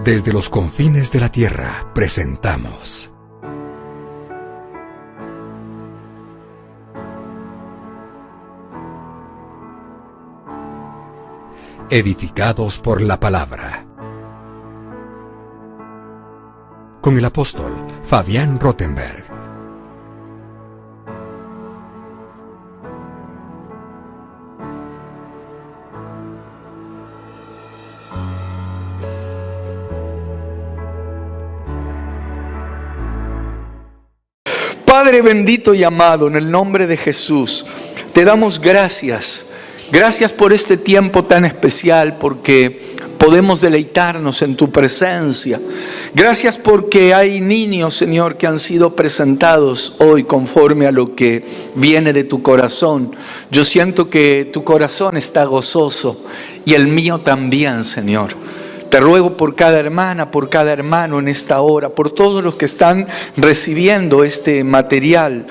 Desde los confines de la tierra presentamos Edificados por la Palabra, con el apóstol Fabián Rottenberg. Padre bendito y amado, en el nombre de Jesús, te damos gracias. Gracias por este tiempo tan especial, porque podemos deleitarnos en tu presencia. Gracias porque hay niños, Señor, que han sido presentados hoy conforme a lo que viene de tu corazón. Yo siento que tu corazón está gozoso y el mío también, Señor. Te ruego por cada hermana, por cada hermano en esta hora, por todos los que están recibiendo este material,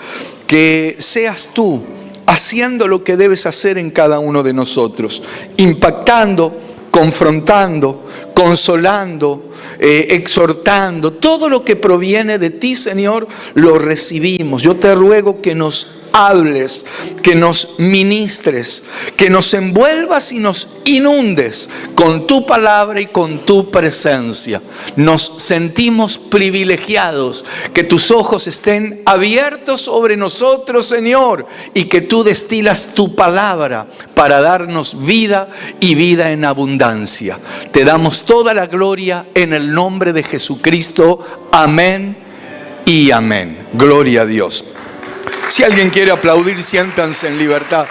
que seas tú haciendo lo que debes hacer en cada uno de nosotros, impactando, confrontando, consolando, exhortando. Todo lo que proviene de ti, Señor, lo recibimos. Yo te ruego que nos hables, que nos ministres, que nos envuelvas y nos inundes con tu palabra y con tu presencia. Nos sentimos privilegiados, que tus ojos estén abiertos sobre nosotros, Señor, y que tú destilas tu palabra para darnos vida y vida en abundancia. Te damos toda la gloria en el nombre de Jesucristo. Amén y amén. Gloria a Dios. Si alguien quiere aplaudir, siéntanse en libertad.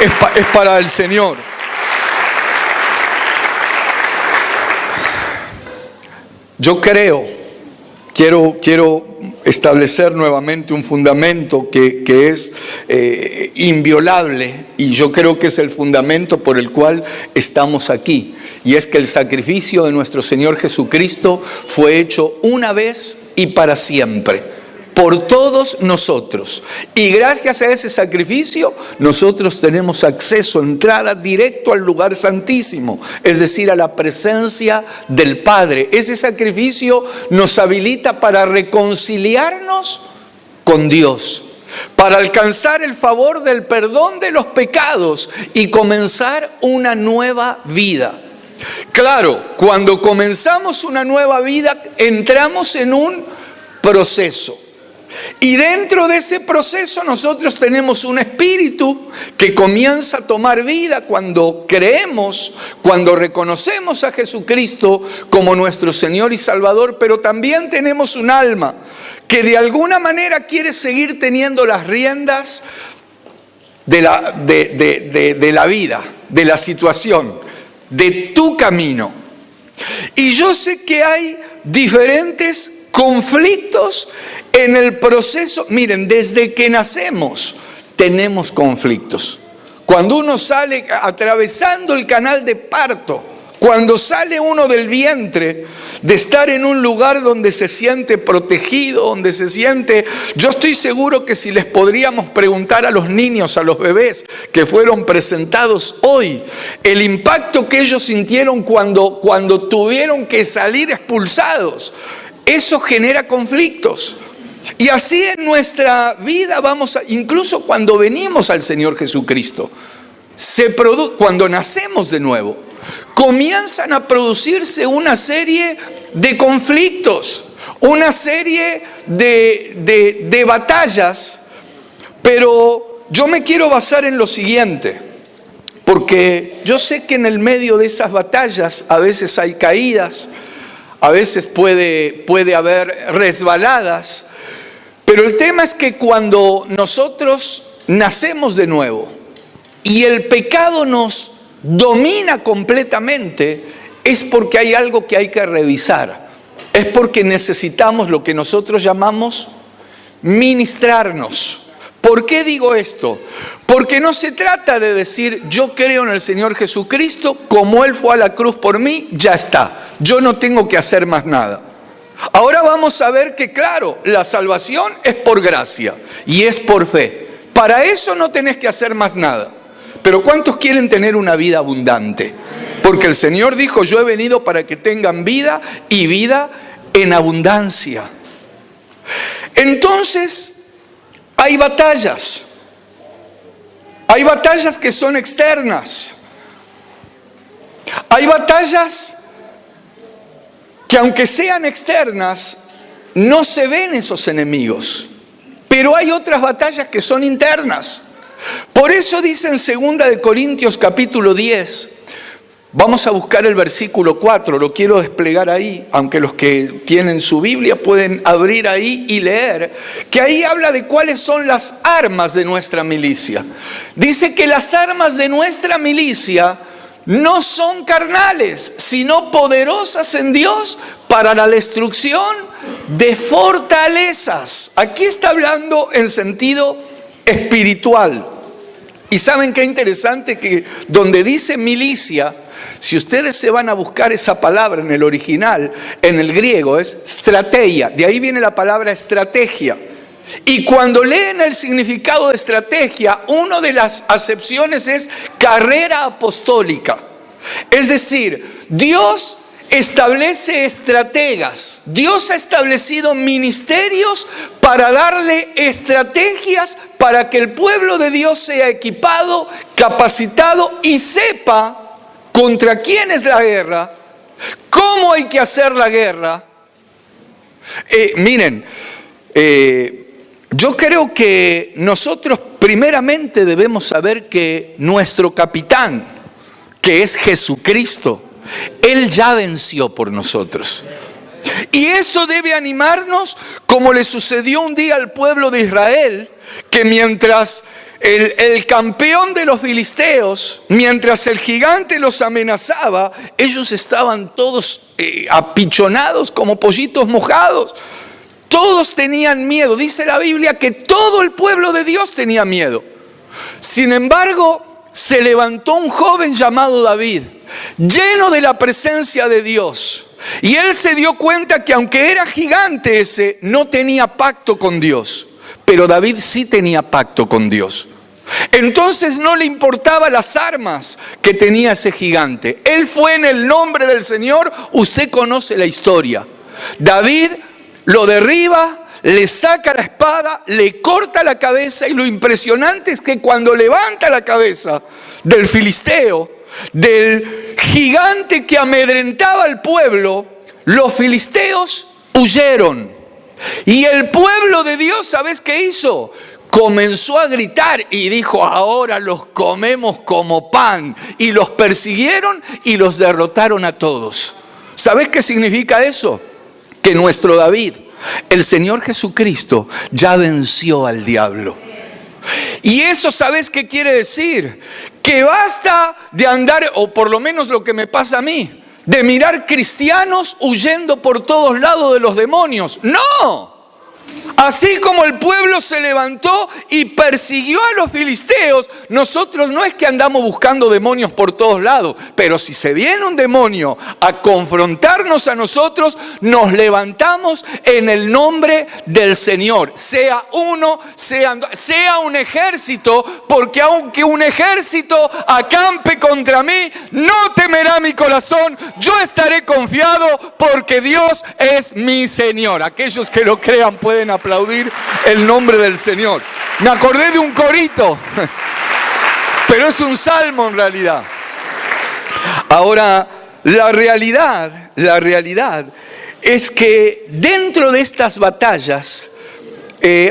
Es para el Señor. Yo quiero establecer nuevamente un fundamento que es inviolable, y yo creo que es el fundamento por el cual estamos aquí. Y es que el sacrificio de nuestro Señor Jesucristo fue hecho una vez y para siempre, por todos nosotros. Y gracias a ese sacrificio, nosotros tenemos acceso, entrada directo al lugar santísimo, es decir, a la presencia del Padre. Ese sacrificio nos habilita para reconciliarnos con Dios, para alcanzar el favor del perdón de los pecados y comenzar una nueva vida. Claro, cuando comenzamos una nueva vida, entramos en un proceso. Y dentro de ese proceso nosotros tenemos un espíritu que comienza a tomar vida cuando creemos, cuando reconocemos a Jesucristo como nuestro Señor y Salvador, pero también tenemos un alma que de alguna manera quiere seguir teniendo las riendas de la vida, de la situación, de tu camino. Y yo sé que hay diferentes conflictos en el proceso. Miren, desde que nacemos tenemos conflictos. Cuando uno sale atravesando el canal de parto, cuando sale uno del vientre, de estar en un lugar donde se siente protegido, donde se siente... Yo estoy seguro que si les podríamos preguntar a los niños, a los bebés que fueron presentados hoy, el impacto que ellos sintieron cuando tuvieron que salir expulsados, eso genera conflictos. Y así en nuestra vida incluso cuando venimos al Señor Jesucristo, cuando nacemos de nuevo, comienzan a producirse una serie de conflictos, una serie de batallas, pero yo me quiero basar en lo siguiente, porque yo sé que en el medio de esas batallas a veces hay caídas, a veces puede haber resbaladas, pero el tema es que cuando nosotros nacemos de nuevo y el pecado nos domina completamente, es porque hay algo que hay que revisar. Es porque necesitamos lo que nosotros llamamos ministrarnos. ¿Por qué digo esto? Porque no se trata de decir, yo creo en el Señor Jesucristo, como Él fue a la cruz por mí, ya está. Yo no tengo que hacer más nada. Ahora vamos a ver que, claro, la salvación es por gracia y es por fe. Para eso no tenés que hacer más nada. Pero ¿cuántos quieren tener una vida abundante? Porque el Señor dijo, yo he venido para que tengan vida y vida en abundancia. Entonces, hay batallas. Hay batallas que son externas. Hay batallas que aunque sean externas, no se ven esos enemigos. Pero hay otras batallas que son internas. Por eso dice en 2 Corintios capítulo 10, vamos a buscar el versículo 4, lo quiero desplegar ahí, aunque los que tienen su Biblia pueden abrir ahí y leer, que ahí habla de cuáles son las armas de nuestra milicia. Dice que las armas de nuestra milicia no son carnales, sino poderosas en Dios para la destrucción de fortalezas. Aquí está hablando en sentido espiritual. Y ¿saben qué interesante? Que donde dice milicia, si ustedes se van a buscar esa palabra en el original, en el griego es strategia, de ahí viene la palabra estrategia. Y cuando leen el significado de estrategia, una de las acepciones es carrera apostólica. Es decir, Dios establece estrategas. Dios ha establecido ministerios para darle estrategias para que el pueblo de Dios sea equipado, capacitado y sepa contra quién es la guerra, cómo hay que hacer la guerra. Yo creo que nosotros primeramente debemos saber que nuestro capitán, que es Jesucristo, Él ya venció por nosotros. Y eso debe animarnos, como le sucedió un día al pueblo de Israel, que mientras el campeón de los filisteos, mientras el gigante los amenazaba, ellos estaban todos apichonados como pollitos mojados. Todos tenían miedo. Dice la Biblia que todo el pueblo de Dios tenía miedo. Sin embargo, se levantó un joven llamado David, lleno de la presencia de Dios. Y él se dio cuenta que aunque era gigante ese, no tenía pacto con Dios. Pero David sí tenía pacto con Dios. Entonces no le importaba las armas que tenía ese gigante. Él fue en el nombre del Señor. Usted conoce la historia. David lo derriba, le saca la espada, le corta la cabeza, y lo impresionante es que cuando levanta la cabeza del filisteo, del gigante que amedrentaba al pueblo, los filisteos huyeron. Y el pueblo de Dios, ¿sabes qué hizo? Comenzó a gritar y dijo, ahora los comemos como pan. Y los persiguieron y los derrotaron a todos. ¿Sabes qué significa eso? Que nuestro David, el Señor Jesucristo, ya venció al diablo. Y eso, ¿sabes qué quiere decir? Que basta de andar, o por lo menos lo que me pasa a mí, de mirar cristianos huyendo por todos lados de los demonios. ¡No! Así como el pueblo se levantó y persiguió a los filisteos, nosotros no es que andamos buscando demonios por todos lados, pero si se viene un demonio a confrontarnos a nosotros, nos levantamos en el nombre del Señor. Sea uno, sea un ejército, porque aunque un ejército acampe contra mí, no temerá mi corazón. Yo estaré confiado porque Dios es mi Señor. Aquellos que lo crean pueden aplaudir el nombre del Señor. Me acordé de un corito, pero es un salmo en realidad. Ahora, la realidad es que dentro de estas batallas,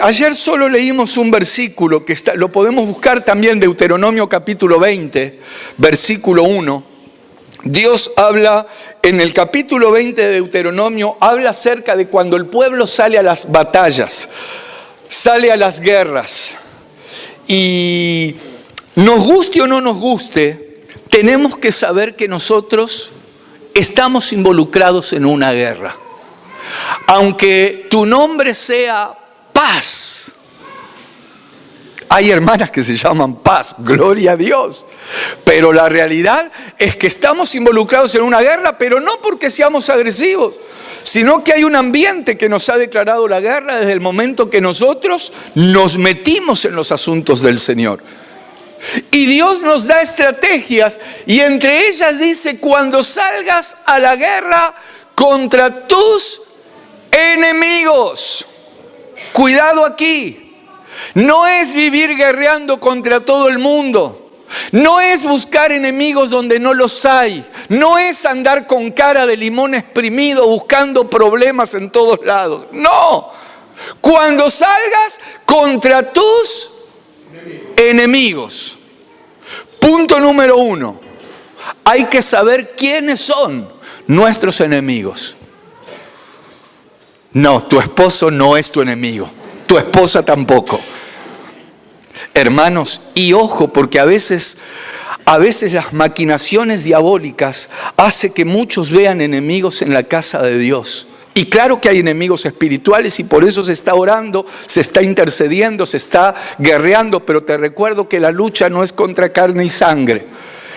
ayer solo leímos un versículo que lo podemos buscar también, Deuteronomio capítulo 20, versículo 1. Dios habla en el capítulo 20 de Deuteronomio, habla acerca de cuando el pueblo sale a las batallas, sale a las guerras. Y nos guste o no nos guste, tenemos que saber que nosotros estamos involucrados en una guerra. Aunque tu nombre sea Paz, hay hermanas que se llaman Paz, gloria a Dios. Pero la realidad es que estamos involucrados en una guerra, pero no porque seamos agresivos, sino que hay un ambiente que nos ha declarado la guerra desde el momento que nosotros nos metimos en los asuntos del Señor. Y Dios nos da estrategias, y entre ellas dice: cuando salgas a la guerra contra tus enemigos. Cuidado aquí. No es vivir guerreando contra todo el mundo. No es buscar enemigos donde no los hay. No es andar con cara de limón exprimido buscando problemas en todos lados. No. Cuando salgas contra tus enemigos. Punto número 1. Hay que saber quiénes son nuestros enemigos. No, tu esposo no es tu enemigo. Tu esposa tampoco. Hermanos, y ojo, porque a veces las maquinaciones diabólicas hacen que muchos vean enemigos en la casa de Dios. Y claro que hay enemigos espirituales, y por eso se está orando, se está intercediendo, se está guerreando, pero te recuerdo que la lucha no es contra carne y sangre.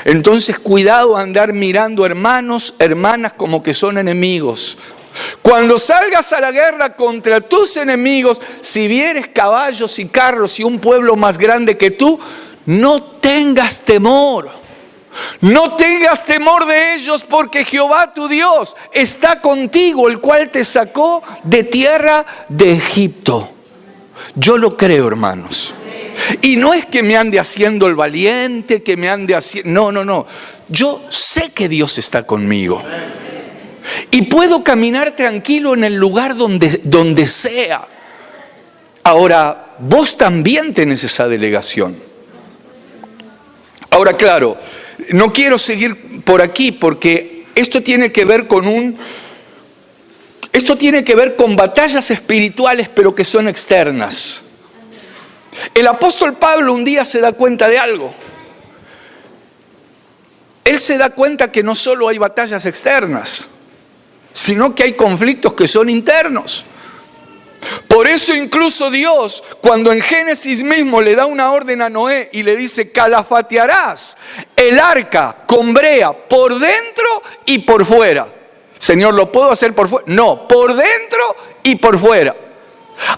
Entonces cuidado a andar mirando hermanos, hermanas como que son enemigos. Cuando salgas a la guerra contra tus enemigos, si vieres caballos y carros y un pueblo más grande que tú, no tengas temor. No tengas temor de ellos, porque Jehová tu Dios está contigo, el cual te sacó de tierra de Egipto. Yo lo creo, hermanos. Y no es que me ande haciendo el valiente, que me ande haciendo... No. Yo sé que Dios está conmigo. Y puedo caminar tranquilo en el lugar donde sea. Ahora, vos también tenés esa delegación. Ahora, claro, no quiero seguir por aquí porque esto tiene que ver con batallas espirituales, pero que son externas. El apóstol Pablo un día se da cuenta de algo. Él se da cuenta que no solo hay batallas externas, sino que hay conflictos que son internos. Por eso incluso Dios, cuando en Génesis mismo le da una orden a Noé y le dice: calafatearás el arca con brea por dentro y por fuera. Señor, ¿lo puedo hacer por fuera? No, por dentro y por fuera.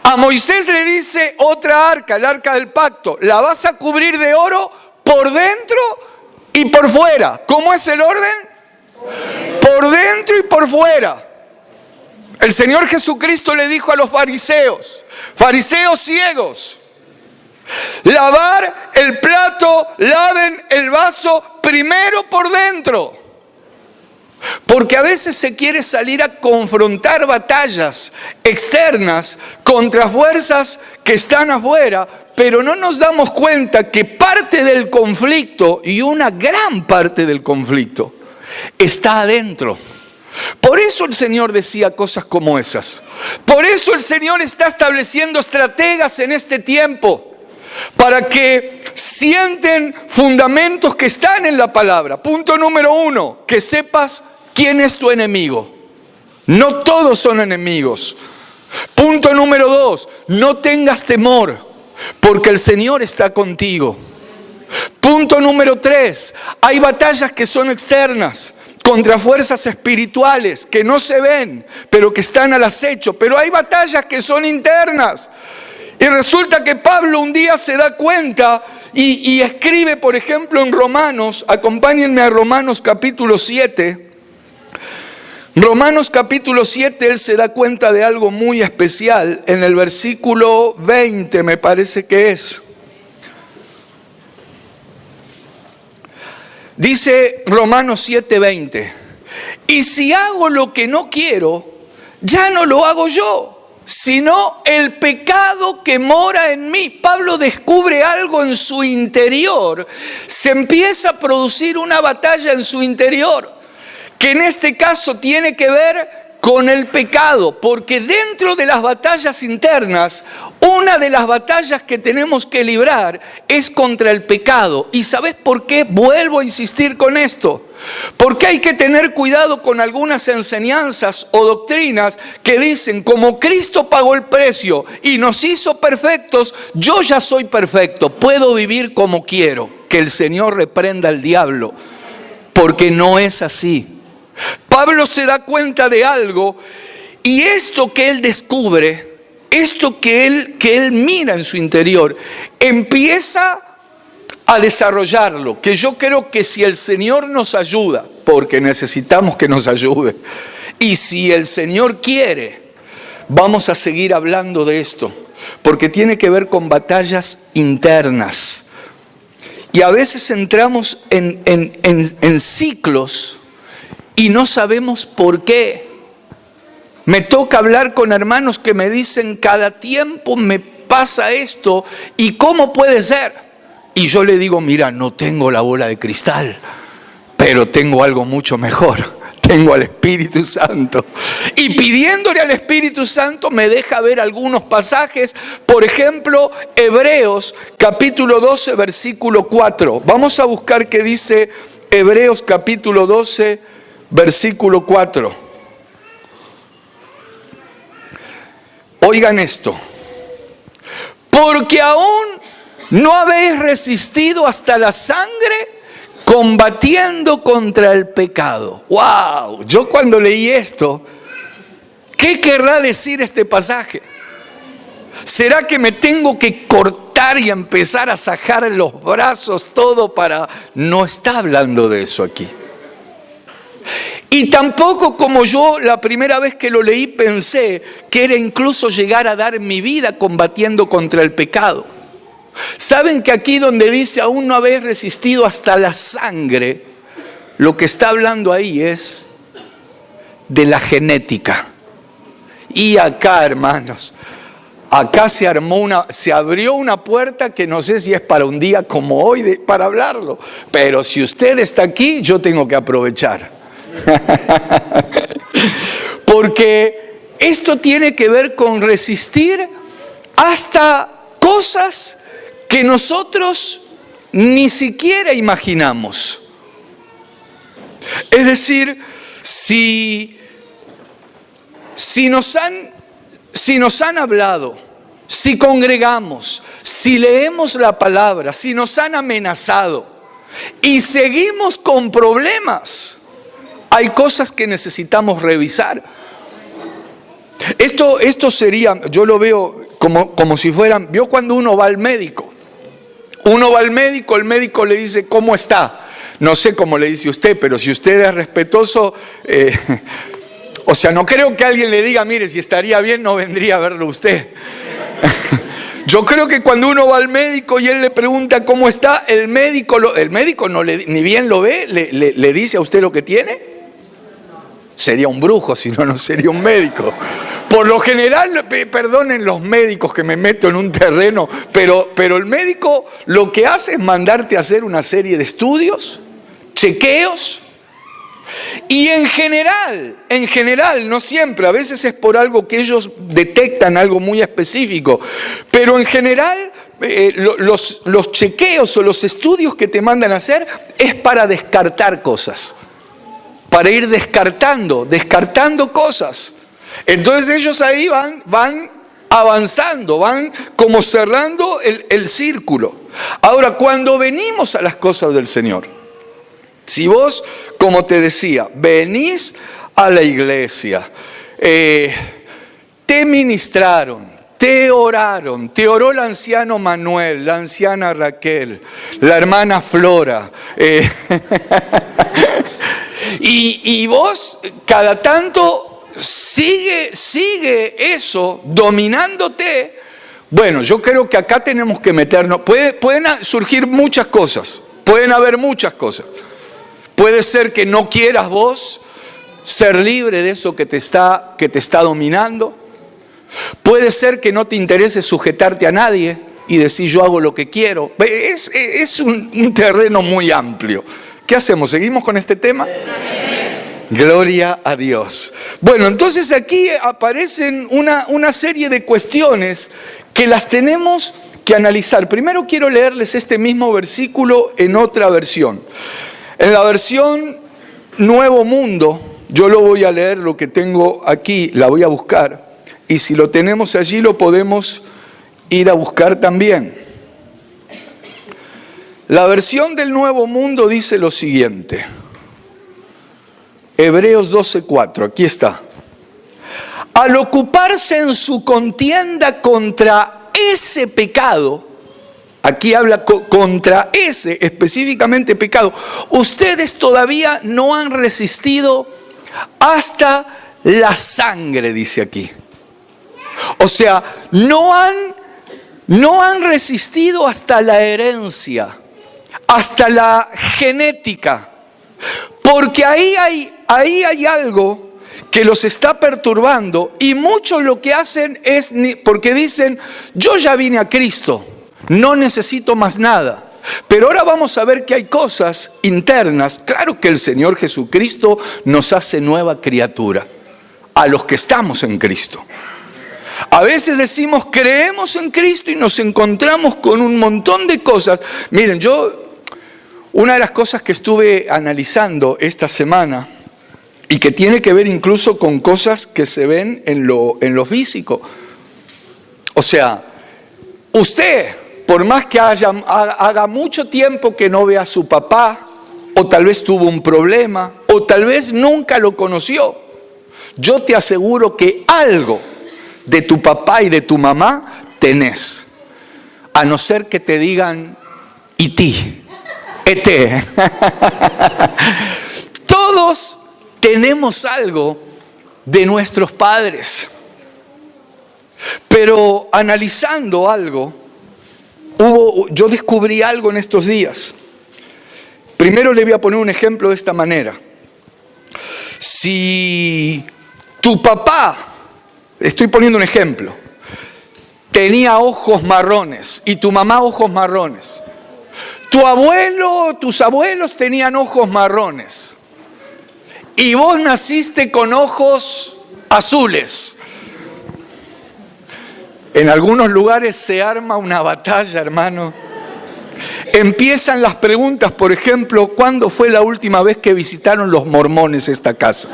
A Moisés le dice otra arca, el arca del pacto: la vas a cubrir de oro por dentro y por fuera. ¿Cómo es el orden? Por dentro y por fuera. El Señor Jesucristo le dijo a los fariseos ciegos: lavar el plato, laven el vaso primero por dentro. Porque a veces se quiere salir a confrontar batallas externas contra fuerzas que están afuera, pero no nos damos cuenta que parte del conflicto, y una gran parte del conflicto, está adentro. Por eso el Señor decía cosas como esas. Por eso el Señor está estableciendo estrategas en este tiempo, para que sienten fundamentos que están en la palabra. Punto número 1, que sepas quién es tu enemigo. No todos son enemigos. Punto número 2, no tengas temor, porque el Señor está contigo. Punto número 3, hay batallas que son externas, contra fuerzas espirituales que no se ven, pero que están al acecho. Pero hay batallas que son internas. Y resulta que Pablo un día se da cuenta y escribe, por ejemplo, en Romanos. Acompáñenme a Romanos capítulo 7. Romanos capítulo 7, él se da cuenta de algo muy especial. En el versículo 20 me parece que es. Dice Romanos 7:20: y si hago lo que no quiero, ya no lo hago yo, sino el pecado que mora en mí. Pablo descubre algo en su interior. Se empieza a producir una batalla en su interior, que en este caso tiene que ver con el pecado, porque dentro de las batallas internas, una de las batallas que tenemos que librar es contra el pecado. ¿Y sabes por qué vuelvo a insistir con esto? Porque hay que tener cuidado con algunas enseñanzas o doctrinas que dicen: como Cristo pagó el precio y nos hizo perfectos, yo ya soy perfecto, puedo vivir como quiero. Que el Señor reprenda al diablo, porque no es así. Pablo se da cuenta de algo, y esto que él descubre, esto que él mira en su interior, empieza a desarrollarlo, que yo creo que si el Señor nos ayuda, porque necesitamos que nos ayude, y si el Señor quiere, vamos a seguir hablando de esto, porque tiene que ver con batallas internas. Y a veces entramos en ciclos y no sabemos por qué. Me toca hablar con hermanos que me dicen, cada tiempo me pasa esto, ¿y cómo puede ser? Y yo le digo, mira, no tengo la bola de cristal, pero tengo algo mucho mejor. Tengo al Espíritu Santo. Y pidiéndole al Espíritu Santo me deja ver algunos pasajes. Por ejemplo, Hebreos capítulo 12, versículo 4. Vamos a buscar qué dice Hebreos capítulo 12, versículo 4. Oigan esto. Porque aún no habéis resistido hasta la sangre, combatiendo contra el pecado. ¡Wow! Yo cuando leí esto, ¿qué querrá decir este pasaje? ¿Será que me tengo que cortar y empezar a sacar los brazos todo para...? No está hablando de eso aquí. Y tampoco, como yo la primera vez que lo leí pensé que era incluso llegar a dar mi vida combatiendo contra el pecado. ¿Saben que aquí donde dice aún no habéis resistido hasta la sangre, lo que está hablando ahí es de la genética? Y acá, hermanos, acá se abrió una puerta que no sé si es para un día como hoy para hablarlo, pero si usted está aquí, yo tengo que aprovechar. Porque esto tiene que ver con resistir hasta cosas que nosotros ni siquiera imaginamos. Es decir, si nos han hablado, si congregamos, si leemos la palabra, si nos han amenazado y seguimos con problemas, hay cosas que necesitamos revisar. Esto sería, yo lo veo como si fueran, ¿vio cuando uno va al médico? Uno va al médico, el médico le dice, ¿cómo está? No sé cómo le dice usted, pero si usted es respetuoso, o sea, no creo que alguien le diga, mire, si estaría bien no vendría a verlo usted. Yo creo que cuando uno va al médico y él le pregunta cómo está, el médico no ni bien lo ve, le dice a usted lo que tiene. Sería un brujo, si no, no sería un médico. Por lo general, perdonen los médicos que me meto en un terreno, pero el médico lo que hace es mandarte a hacer una serie de estudios, chequeos, y en general, no siempre, a veces es por algo que ellos detectan, algo muy específico, pero en general los chequeos o los estudios que te mandan a hacer es para descartar cosas. Para ir descartando cosas. Entonces ellos ahí van avanzando, van como cerrando el círculo. Ahora, cuando venimos a las cosas del Señor, si vos, como te decía, venís a la iglesia, te ministraron, te oraron, te oró el anciano Manuel, la anciana Raquel, la hermana Flora, y vos cada tanto sigue eso dominándote. Bueno, yo creo que acá tenemos que meternos. Pueden surgir muchas cosas, pueden haber muchas cosas. Puede ser que no quieras vos ser libre de eso que te está dominando. Puede ser que no te interese sujetarte a nadie y decir yo hago lo que quiero. Es un terreno muy amplio. ¿Qué hacemos? ¿Seguimos con este tema? Gloria a Dios. Bueno, entonces aquí aparecen una serie de cuestiones que las tenemos que analizar. Primero quiero leerles este mismo versículo en otra versión. En la versión Nuevo Mundo, yo lo voy a leer, lo que tengo aquí, la voy a buscar. Y si lo tenemos allí, lo podemos ir a buscar también. La versión del Nuevo Mundo dice lo siguiente. Hebreos 12:4, aquí está. Al ocuparse en su contienda contra ese pecado Aquí habla contra ese específicamente pecado. Ustedes todavía no han resistido hasta la sangre, dice aquí. O sea, no han resistido hasta la herencia, hasta la genética. Porque ahí hay algo que los está perturbando, y muchos lo que hacen es, porque dicen, yo ya vine a Cristo, no necesito más nada. Pero ahora vamos a ver que hay cosas internas. Claro que el Señor Jesucristo nos hace nueva criatura a los que estamos en Cristo. A veces decimos, creemos en Cristo y nos encontramos con un montón de cosas. Miren, una de las cosas que estuve analizando esta semana, y que tiene que ver incluso con cosas que se ven en lo físico. O sea, usted, por más que haga mucho tiempo que no ve a su papá, o tal vez tuvo un problema, o tal vez nunca lo conoció, yo te aseguro que algo de tu papá y de tu mamá tenés. A no ser que te digan E.T. Todos tenemos algo de nuestros padres. Pero analizando algo, yo descubrí algo en estos días. Primero le voy a poner un ejemplo de esta manera. Si tu papá, estoy poniendo un ejemplo, tenía ojos marrones y tu mamá ojos marrones, tus abuelos tenían ojos marrones y vos naciste con ojos azules, en algunos lugares se arma una batalla, hermano. Empiezan las preguntas, por ejemplo, ¿cuándo fue la última vez que visitaron los mormones esta casa?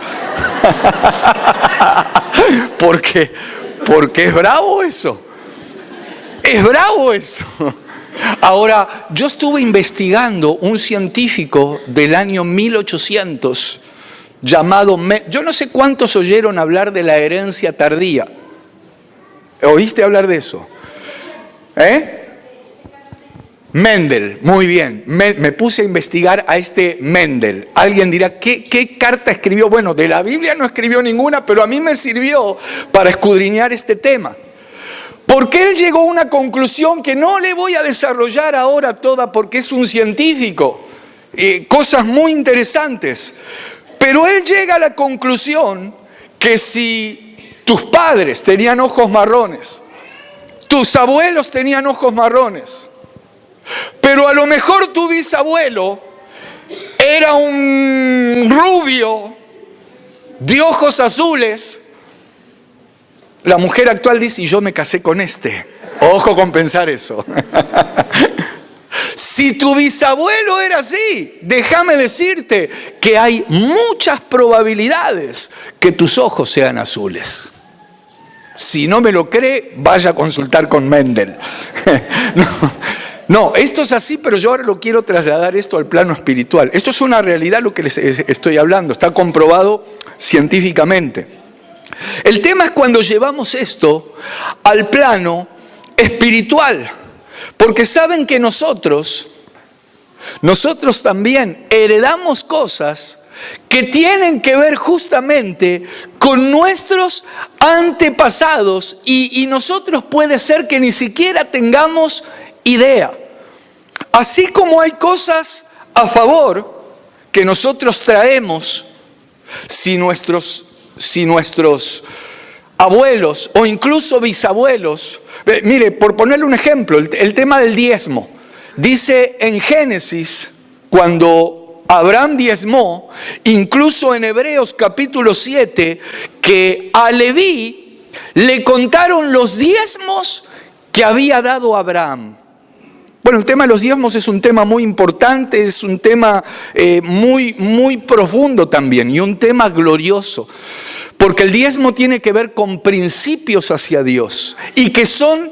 Porque es bravo eso. Es bravo eso. Ahora, yo estuve investigando un científico del año 1800 llamado... Yo no sé cuántos oyeron hablar de la herencia tardía. ¿Oíste hablar de eso? Mendel, muy bien. Me puse a investigar a este Mendel. Alguien dirá, ¿qué carta escribió? Bueno, de la Biblia no escribió ninguna, pero a mí me sirvió para escudriñar este tema. Porque él llegó a una conclusión que no le voy a desarrollar ahora toda porque es un científico. Cosas muy interesantes. Pero él llega a la conclusión que si tus padres tenían ojos marrones, tus abuelos tenían ojos marrones, pero a lo mejor tu bisabuelo era un rubio de ojos azules. La mujer actual dice, y yo me casé con este. Ojo con pensar eso. Si tu bisabuelo era así, déjame decirte que hay muchas probabilidades que tus ojos sean azules. Si no me lo cree, vaya a consultar con Mendel. No, esto es así, pero yo ahora lo quiero trasladar esto al plano espiritual. Esto es una realidad lo que les estoy hablando, está comprobado científicamente. El tema es cuando llevamos esto al plano espiritual, porque saben que nosotros también heredamos cosas que tienen que ver justamente con nuestros antepasados y nosotros puede ser que ni siquiera tengamos idea. Así como hay cosas a favor que nosotros traemos, si nuestros abuelos o incluso bisabuelos, mire, por ponerle un ejemplo, el tema del diezmo, dice en Génesis, cuando Abraham diezmó, incluso en Hebreos capítulo 7, que a Leví le contaron los diezmos que había dado Abraham. Bueno, el tema de los diezmos es un tema muy importante, es un tema muy profundo también y un tema glorioso. Porque el diezmo tiene que ver con principios hacia Dios y que son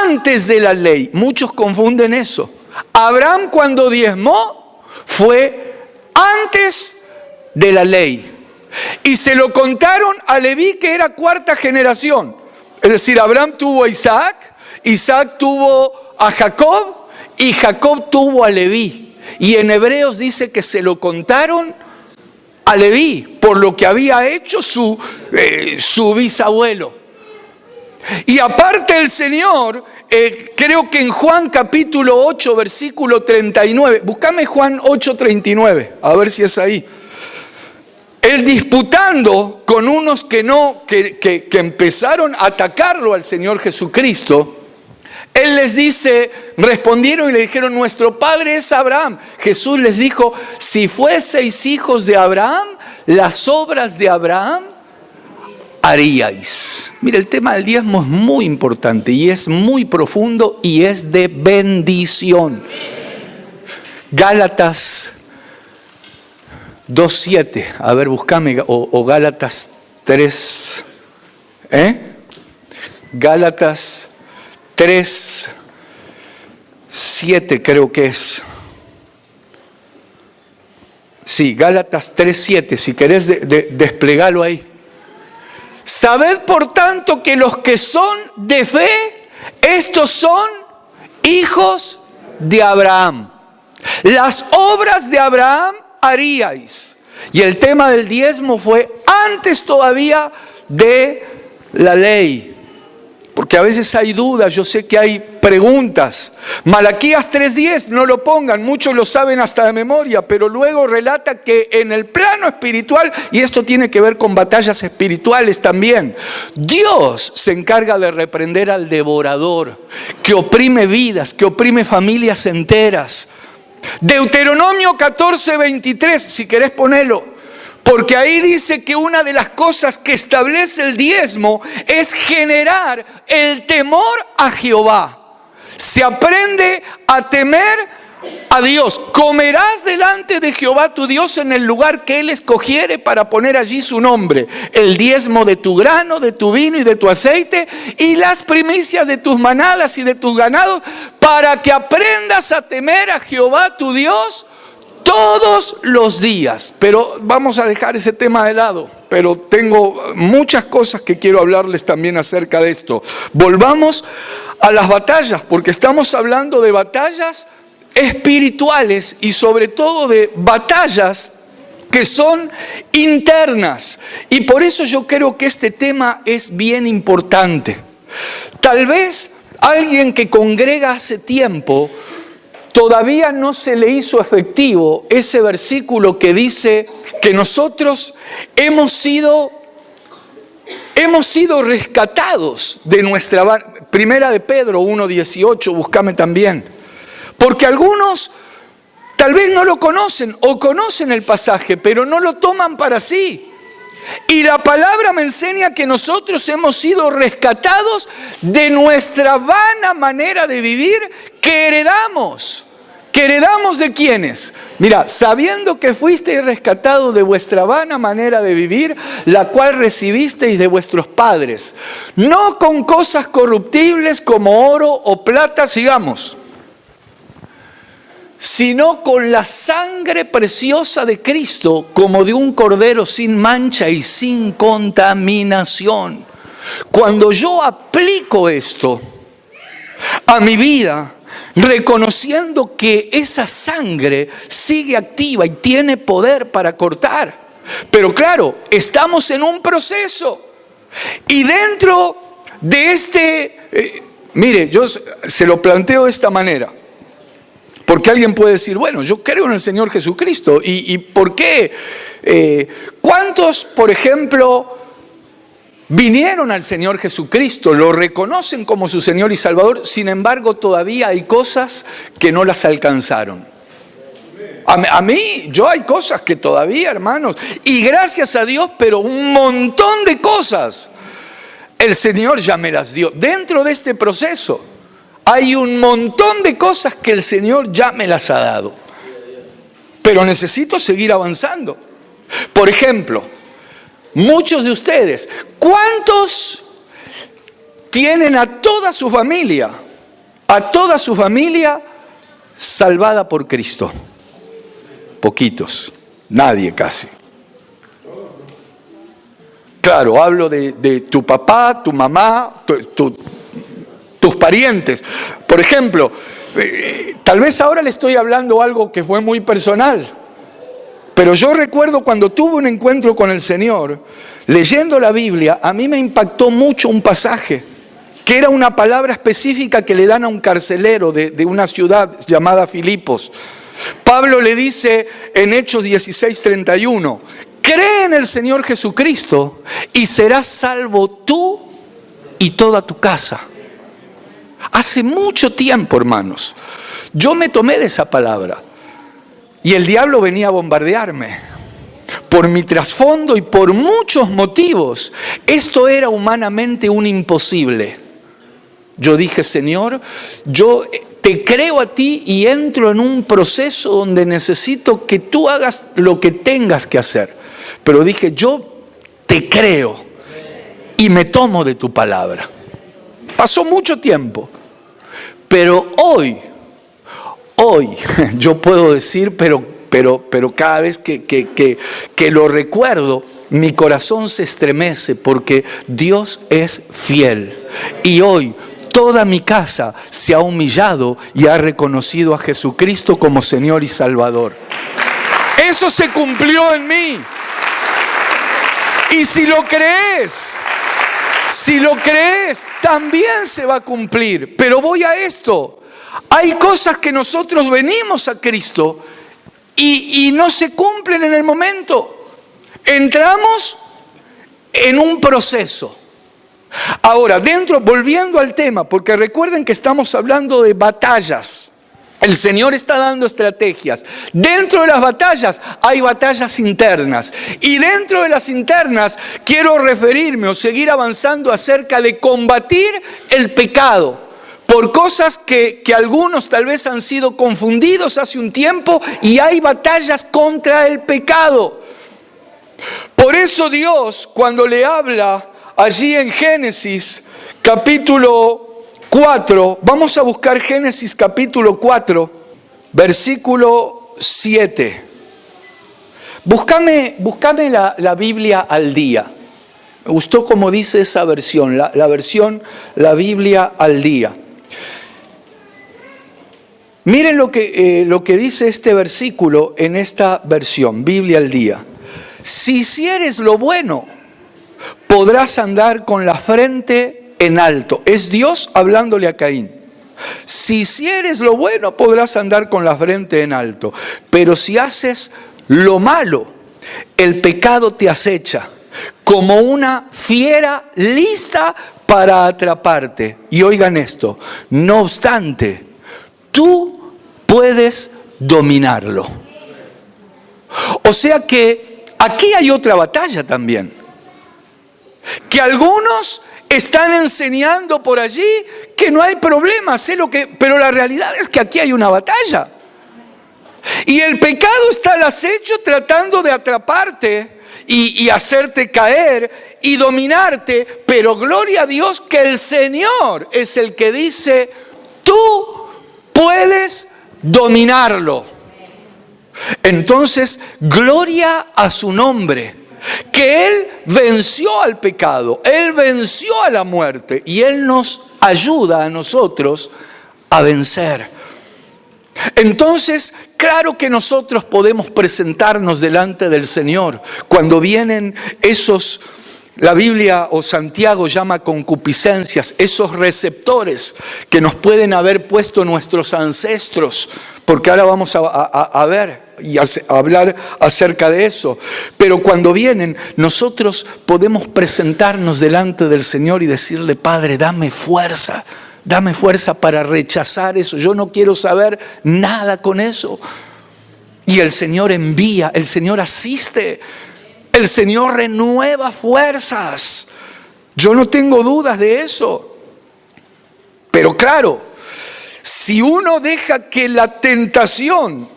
antes de la ley. Muchos confunden eso. Abraham cuando diezmó fue antes de la ley. Y se lo contaron a Leví, que era cuarta generación. Es decir, Abraham tuvo a Isaac, Isaac tuvo a Jacob y Jacob tuvo a Leví. Y en Hebreos dice que se lo contaron a Leví por lo que había hecho su bisabuelo. Y aparte el Señor, creo que en Juan capítulo 8, versículo 39, búscame Juan 8, 39, a ver si es ahí. Él disputando con unos que empezaron a atacarlo al Señor Jesucristo, Él les dice, respondieron y le dijeron, nuestro padre es Abraham. Jesús les dijo, si fueseis hijos de Abraham, las obras de Abraham haríais. Mira, el tema del diezmo es muy importante y es muy profundo y es de bendición. Gálatas 2:7, a ver, búscame, o Gálatas 3, Gálatas 3:7 creo que es. Sí, Gálatas 3:7, si querés desplegalo ahí. Sabed por tanto que los que son de fe, estos son hijos de Abraham. Las obras de Abraham haríais. Y el tema del diezmo fue antes todavía de la ley. Porque a veces hay dudas, yo sé que hay preguntas. Malaquías 3:10, no lo pongan, muchos lo saben hasta de memoria, pero luego relata que en el plano espiritual, y esto tiene que ver con batallas espirituales también, Dios se encarga de reprender al devorador, que oprime vidas, que oprime familias enteras. Deuteronomio 14:23, si querés ponerlo. Porque ahí dice que una de las cosas que establece el diezmo es generar el temor a Jehová. Se aprende a temer a Dios. Comerás delante de Jehová tu Dios en el lugar que Él escogiere para poner allí su nombre. El diezmo de tu grano, de tu vino y de tu aceite y las primicias de tus manadas y de tus ganados, para que aprendas a temer a Jehová tu Dios todos los días. Pero vamos a dejar ese tema de lado. Pero tengo muchas cosas que quiero hablarles también acerca de esto. Volvamos a las batallas, porque estamos hablando de batallas espirituales y sobre todo de batallas que son internas. Y por eso yo creo que este tema es bien importante. Tal vez alguien que congrega hace tiempo todavía no se le hizo efectivo ese versículo que dice que nosotros hemos sido rescatados de nuestra... Primera de Pedro 1:18, búscame también. Porque algunos tal vez no lo conocen o conocen el pasaje, pero no lo toman para sí. Y la palabra me enseña que nosotros hemos sido rescatados de nuestra vana manera de vivir que heredamos. ¿Que heredamos de quiénes? Mira, sabiendo que fuisteis rescatados de vuestra vana manera de vivir, la cual recibisteis de vuestros padres, no con cosas corruptibles como oro o plata, sigamos, sino con la sangre preciosa de Cristo, como de un cordero sin mancha y sin contaminación. Cuando yo aplico esto a mi vida, reconociendo que esa sangre sigue activa y tiene poder para cortar. Pero claro, estamos en un proceso. Y dentro de mire, yo se lo planteo de esta manera. Porque alguien puede decir, bueno, yo creo en el Señor Jesucristo. ¿Y por qué? ¿Cuántos, por ejemplo, vinieron al Señor Jesucristo, lo reconocen como su Señor y Salvador, sin embargo todavía hay cosas que no las alcanzaron? A mí, yo hay cosas que todavía, hermanos, y gracias a Dios, pero un montón de cosas el Señor ya me las dio. Dentro de este proceso hay un montón de cosas que el Señor ya me las ha dado, pero necesito seguir avanzando. Por ejemplo, muchos de ustedes, ¿cuántos tienen a toda su familia salvada por Cristo? Poquitos, nadie casi. Claro, hablo de tu papá, tu mamá, tus parientes. Por ejemplo, tal vez ahora le estoy hablando algo que fue muy personal, pero yo recuerdo cuando tuve un encuentro con el Señor, leyendo la Biblia, a mí me impactó mucho un pasaje, que era una palabra específica que le dan a un carcelero de una ciudad llamada Filipos. Pablo le dice en Hechos 16:31, cree en el Señor Jesucristo y serás salvo tú y toda tu casa. Hace mucho tiempo, hermanos, yo me tomé de esa palabra y el diablo venía a bombardearme por mi trasfondo y por muchos motivos. Esto era humanamente un imposible. Yo dije, Señor, yo te creo a ti y entro en un proceso donde necesito que tú hagas lo que tengas que hacer. Pero dije, yo te creo y me tomo de tu palabra. Pasó mucho tiempo, pero hoy yo puedo decir, pero cada vez que lo recuerdo, mi corazón se estremece porque Dios es fiel. Y hoy toda mi casa se ha humillado y ha reconocido a Jesucristo como Señor y Salvador. Eso se cumplió en mí. Y si lo crees, también se va a cumplir. Pero voy a esto. Hay cosas que nosotros venimos a Cristo y no se cumplen en el momento. Entramos en un proceso. Ahora, volviendo al tema, porque recuerden que estamos hablando de batallas. El Señor está dando estrategias. Dentro de las batallas hay batallas internas. Y dentro de las internas quiero referirme o seguir avanzando acerca de combatir el pecado. Por cosas que algunos tal vez han sido confundidos hace un tiempo y hay batallas contra el pecado. Por eso Dios, cuando le habla allí en Génesis capítulo 4, vamos a buscar Génesis capítulo 4, versículo 7. Búscame la Biblia al día. Me gustó como dice esa versión, la versión La Biblia al día. Miren lo que dice este versículo en esta versión, Biblia al día. Si hicieres lo bueno, podrás andar con la frente en alto. Es Dios hablándole a Caín. Si hicieres lo bueno, podrás andar con la frente en alto. Pero si haces lo malo, el pecado te acecha como una fiera lista para atraparte. Y oigan esto, no obstante, tú puedes dominarlo. O sea que aquí hay otra batalla también. Que algunos están enseñando por allí que no hay problema, pero la realidad es que aquí hay una batalla. Y el pecado está al acecho tratando de atraparte y hacerte caer y dominarte, pero gloria a Dios que el Señor es el que dice, tú puedes dominarlo. Entonces, gloria a su nombre. Que Él venció al pecado, Él venció a la muerte y Él nos ayuda a nosotros a vencer. Entonces, claro que nosotros podemos presentarnos delante del Señor cuando vienen esos, la Biblia o Santiago llama concupiscencias, esos receptores que nos pueden haber puesto nuestros ancestros, porque ahora vamos a ver y a hablar acerca de eso. Pero cuando vienen, nosotros podemos presentarnos delante del Señor y decirle, Padre, dame fuerza para rechazar eso. Yo no quiero saber nada con eso. Y el Señor envía, el Señor asiste, el Señor renueva fuerzas. Yo no tengo dudas de eso. Pero claro, si uno deja que la tentación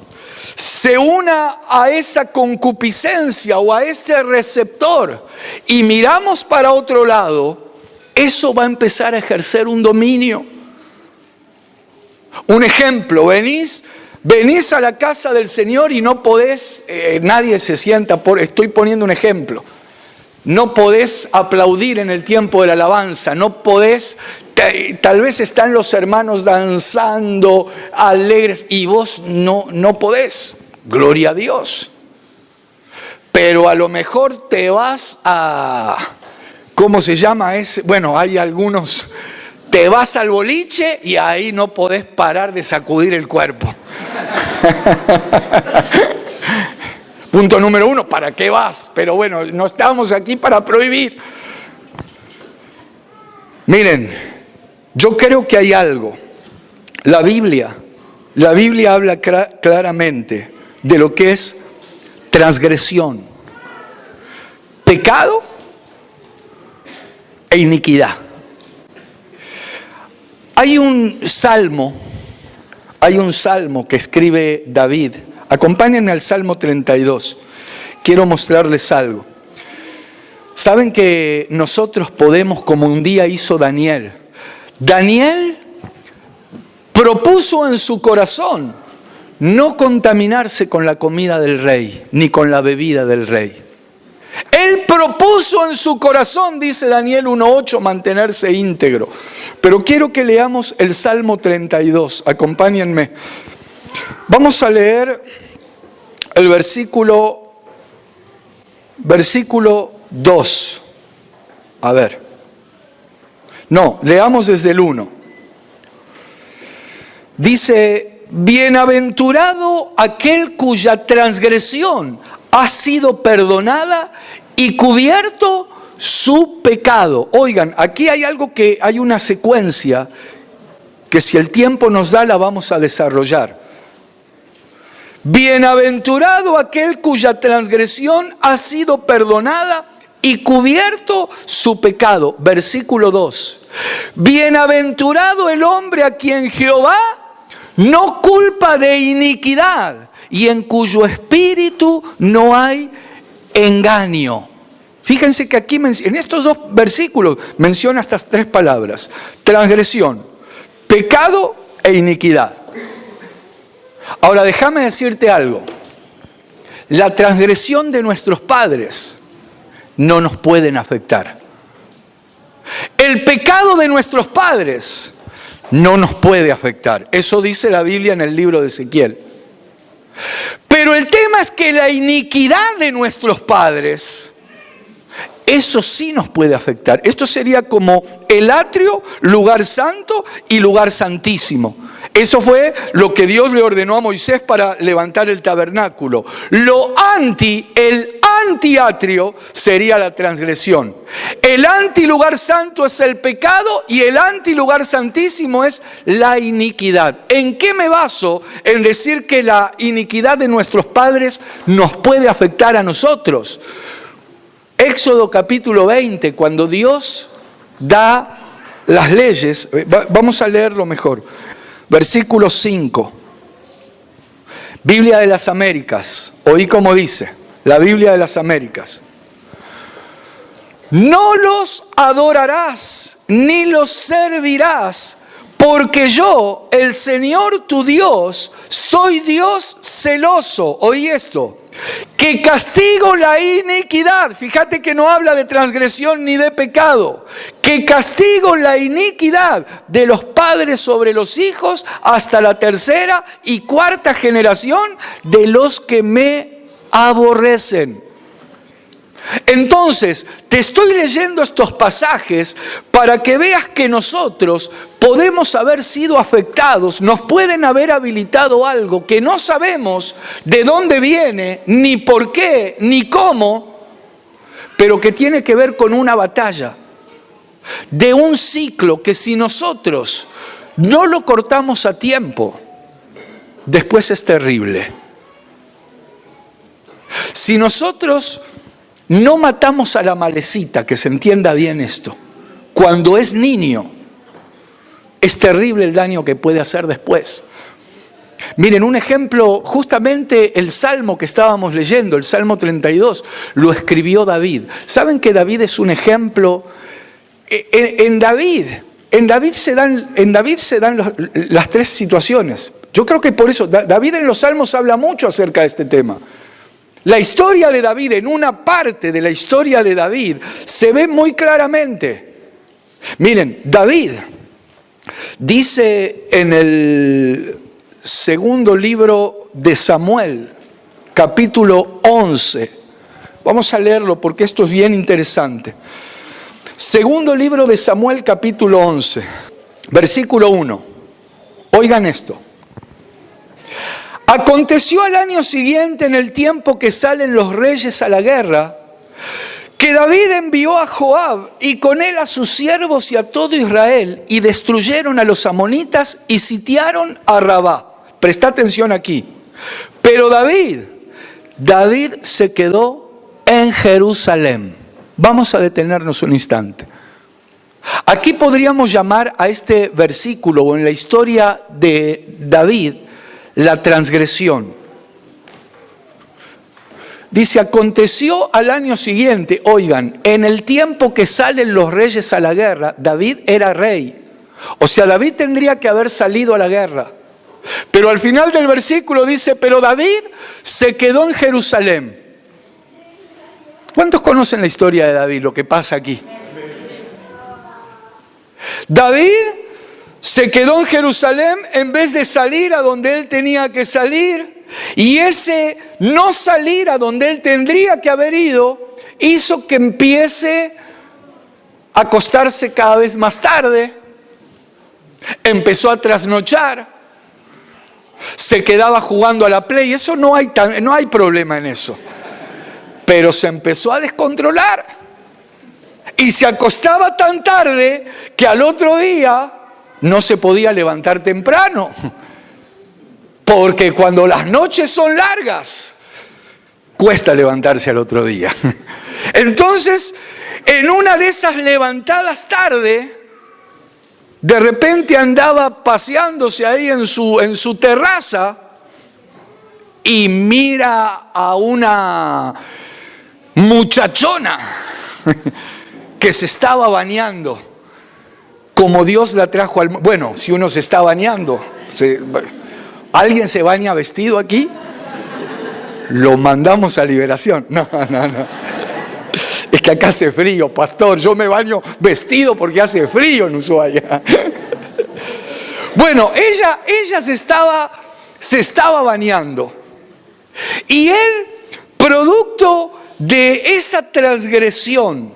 se una a esa concupiscencia o a ese receptor y miramos para otro lado, eso va a empezar a ejercer un dominio. Un ejemplo, venís a la casa del Señor y no podés, nadie se sienta, estoy poniendo un ejemplo, no podés aplaudir en el tiempo de la alabanza, no podés tal vez están los hermanos danzando, alegres, y vos no podés. Gloria a Dios. Pero a lo mejor te vas a, ¿cómo se llama ese? Bueno, hay algunos, te vas al boliche y ahí no podés parar de sacudir el cuerpo. Punto número 1, ¿para qué vas? Pero bueno, no estamos aquí para prohibir. Miren, yo creo que hay algo. La Biblia habla claramente de lo que es transgresión, pecado e iniquidad. Hay un salmo que escribe David. Acompáñenme al Salmo 32. Quiero mostrarles algo. Saben que nosotros podemos, como un día hizo Daniel. Daniel propuso en su corazón no contaminarse con la comida del rey, ni con la bebida del rey. Él propuso en su corazón, dice Daniel 1:8, mantenerse íntegro. Pero quiero que leamos el Salmo 32. Acompáñenme. Vamos a leer el versículo 2. A ver. No, leamos desde el 1. Dice: bienaventurado aquel cuya transgresión ha sido perdonada y cubierto su pecado. Oigan, aquí hay algo que hay una secuencia que si el tiempo nos da la vamos a desarrollar. Bienaventurado aquel cuya transgresión ha sido perdonada y cubierto su pecado. Versículo 2. Bienaventurado el hombre a quien Jehová no culpa de iniquidad y en cuyo espíritu no hay engaño. Fíjense que aquí en estos dos versículos menciona estas tres palabras: transgresión, pecado e iniquidad. Ahora déjame decirte algo. La transgresión de nuestros padres no nos pueden afectar. El pecado de nuestros padres no nos puede afectar. Eso dice la Biblia en el libro de Ezequiel. Pero el tema es que la iniquidad de nuestros padres, eso sí nos puede afectar. Esto sería como el atrio, lugar santo y lugar santísimo. Eso fue lo que Dios le ordenó a Moisés para levantar el tabernáculo. El antiatrio sería la transgresión. El antilugar santo es el pecado y el antilugar santísimo es la iniquidad. ¿En qué me baso en decir que la iniquidad de nuestros padres nos puede afectar a nosotros? Éxodo capítulo 20, cuando Dios da las leyes, vamos a leerlo mejor. Versículo 5. Biblia de las Américas. Oí cómo dice la Biblia de las Américas. No los adorarás ni los servirás, porque yo, el Señor tu Dios, soy Dios celoso. Oí esto. Que castigo la iniquidad. Fíjate que no habla de transgresión ni de pecado. Que castigo la iniquidad de los padres sobre los hijos hasta la tercera y cuarta generación de los que me aborrecen. Entonces, te estoy leyendo estos pasajes para que veas que nosotros podemos haber sido afectados, nos pueden haber habilitado algo que no sabemos de dónde viene, ni por qué, ni cómo, pero que tiene que ver con una batalla, de un ciclo que si nosotros no lo cortamos a tiempo, después es terrible. Si nosotros no matamos a la malecita, que se entienda bien esto, cuando es niño, es terrible el daño que puede hacer después. Miren, un ejemplo, justamente el Salmo que estábamos leyendo, el Salmo 32, lo escribió David. ¿Saben que David es un ejemplo? En David se dan las tres situaciones. Yo creo que por eso, David en los Salmos habla mucho acerca de este tema. La historia de David, en una parte de la historia de David, se ve muy claramente. Miren, David Dice en el segundo libro de Samuel, capítulo 11. Vamos a leerlo porque esto es bien interesante. Segundo libro de Samuel, capítulo 11, versículo 1. Oigan esto. Aconteció al año siguiente, en el tiempo que salen los reyes a la guerra, que David envió a Joab y con él a sus siervos y a todo Israel, y destruyeron a los amonitas y sitiaron a Rabá. Presta atención aquí. Pero David se quedó en Jerusalén. Vamos a detenernos un instante. Aquí podríamos llamar a este versículo, o en la historia de David, la transgresión. Dice, aconteció al año siguiente, oigan, en el tiempo que salen los reyes a la guerra, David era rey. O sea, David tendría que haber salido a la guerra. Pero al final del versículo dice, pero David se quedó en Jerusalén. ¿Cuántos conocen la historia de David, lo que pasa aquí? David se quedó en Jerusalén en vez de salir a donde él tenía que salir. Y ese no salir a donde él tendría que haber ido hizo que empiece a acostarse cada vez más tarde. Empezó a trasnochar. Se quedaba jugando a la Play. Eso no hay problema en eso. Pero se empezó a descontrolar. Y se acostaba tan tarde que al otro día no se podía levantar temprano. Porque cuando las noches son largas, cuesta levantarse al otro día. Entonces, en una de esas levantadas tarde, de repente andaba paseándose ahí en su terraza y mira a una muchachona que se estaba bañando, como Dios la trajo al mundo. Bueno, si uno se está bañando, ¿alguien se baña vestido aquí? Lo mandamos a liberación. No. Es que acá hace frío, pastor. Yo me baño vestido porque hace frío en Ushuaia. Bueno, ella se estaba bañando. Y él, producto de esa transgresión,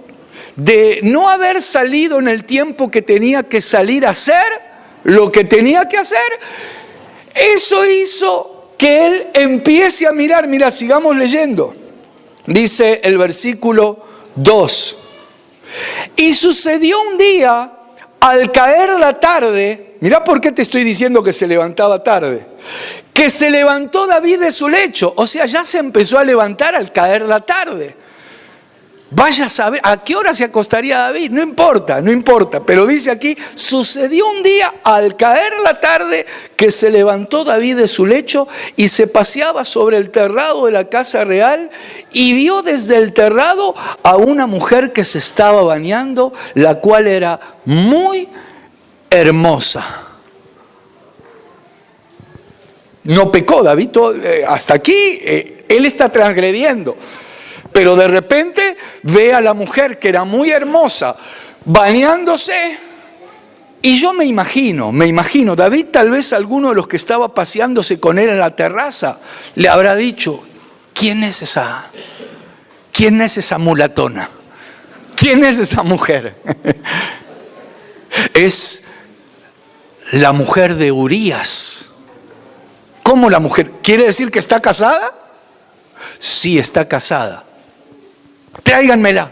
de no haber salido en el tiempo que tenía que salir a hacer lo que tenía que hacer, eso hizo que él empiece a mirar. Mira, sigamos leyendo. Dice el versículo 2. Y sucedió un día, al caer la tarde, mira por qué te estoy diciendo que se levantaba tarde, que se levantó David de su lecho. O sea, ya se empezó a levantar al caer la tarde. Vaya a saber, ¿a qué hora se acostaría David? No importa. Pero dice aquí, sucedió un día al caer la tarde que se levantó David de su lecho y se paseaba sobre el terrado de la casa real y vio desde el terrado a una mujer que se estaba bañando, la cual era muy hermosa. No pecó David, hasta aquí él está transgrediendo. Pero de repente ve a la mujer que era muy hermosa bañándose. Y yo me imagino, David, tal vez alguno de los que estaba paseándose con él en la terraza le habrá dicho, ¿quién es esa mulatona? ¿Quién es esa mujer? Es la mujer de Urías. ¿Cómo la mujer? ¿Quiere decir que está casada? Sí, está casada. Tráiganmela.